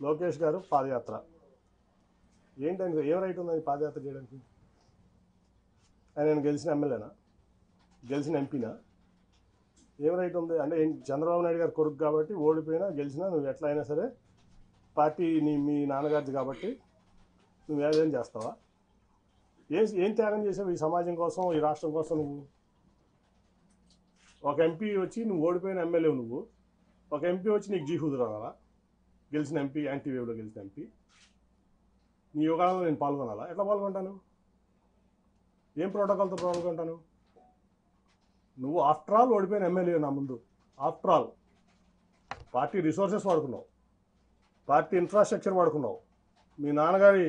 లోకేష్ గారు పాదయాత్ర ఏంటంటే ఏం రైట్ ఉందని పాదయాత్ర చేయడానికి? ఆయన గెలిచిన ఎమ్మెల్యేనా, గెలిచిన ఎంపీనా? ఏం రైట్ ఉంది అంటే? చంద్రబాబు నాయుడు గారు కొడుకు కాబట్టి ఓడిపోయినా గెలిచినా నువ్వు ఎట్లా అయినా సరే పార్టీ మీ నాన్నగారిది కాబట్టి నువ్వు ఏదైనా చేస్తావా? ఏం త్యాగం చేసావు ఈ సమాజం కోసం, ఈ రాష్ట్రం కోసం? నువ్వు ఒక ఎంపీ వచ్చి నువ్వు ఓడిపోయిన ఎమ్మెల్యే, నువ్వు ఒక ఎంపీ వచ్చి నీకు జీహూదు రావాలా? గెలిచిన ఎంపీ, యాంటీవేవ్లో గెలిచిన ఎంపీ నీ యోగాలలో నేను పాల్గొనాలా? ఎట్లా పాల్గొంటాను? ఏం ప్రోటోకాల్తో పాల్గొంటాను? నువ్వు ఆఫ్టర్ ఆల్ ఓడిపోయిన ఎమ్మెల్యే నా ముందు. ఆఫ్టర్ ఆల్ పార్టీ రిసోర్సెస్ వాడుకున్నావు, పార్టీ ఇన్ఫ్రాస్ట్రక్చర్ వాడుకున్నావు, మీ నాన్నగారి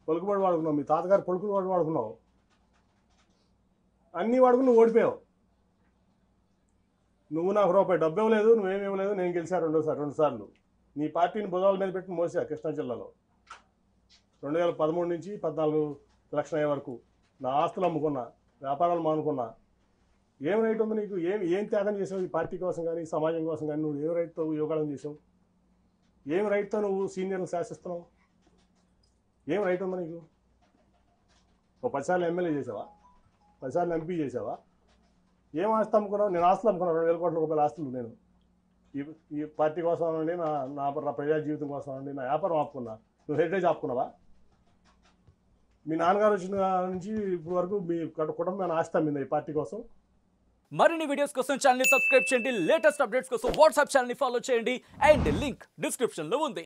పలుకుబడి వాడుకున్నావు, మీ తాతగారి పలుకుబడి వాడుకున్నావు, అన్నీ వాడుకుని నువ్వు ఓడిపోయావు. నువ్వు నాకు రూపాయి డబ్బు ఇవ్వలేదు, నువ్వేమివ్వలేదు, నేను గెలిచా రెండు సార్లు. నీ పార్టీని భుజాల మీద పెట్టి మోసా కృష్ణా జిల్లాలో 2013 నుంచి 14 ఎలక్షన్ అయ్యే వరకు నా ఆస్తులు అమ్ముకున్నా, వ్యాపారాలు మానుకున్నా. ఏం రైట్ ఉంది నీకు? ఏం త్యాగం చేసావు ఈ పార్టీ కోసం కానీ, సమాజం కోసం కానీ? నువ్వు ఏం రైట్తో యోగాలను చేసావు? ఏం రైట్తో నువ్వు సీనియర్ని శాసిస్తున్నావు? ఏం రైట్ ఉందా నీకు? ఓ 10 సార్లు ఎమ్మెల్యే చేసావా? 10 సార్లు ఎంపీ చేసావా? ఏం ఆస్తి అమ్ముకున్నావు? నేను ఆస్తులు అమ్ముకున్నాను, 2,000 కోట్ల రూపాయల ఆస్తులు. నేను ఈ పార్టీ కోసం అనండి, నా ప్రజా జీవితం కోసం అనండి, నా వ్యాపారం ఆపుకున్నా. నువ్వు హెరిటేజ్ ఆపుకున్నావా? మీ నాన్నగారు వచ్చిన నుంచి ఇప్పుడు వరకు మీ కుటుంబం ఆస్తి అమ్మిందా ఈ పార్టీ కోసం? మరిన్ని వీడియోస్ కోసం ఛానల్ ని సబ్స్క్రైబ్ చేయండి, లేటెస్ట్ అప్డేట్స్ కోసం వాట్సాప్ ఛానల్ ని ఫాలో చేయండి అండ్ లింక్ డిస్క్రిప్షన్ లో ఉంది.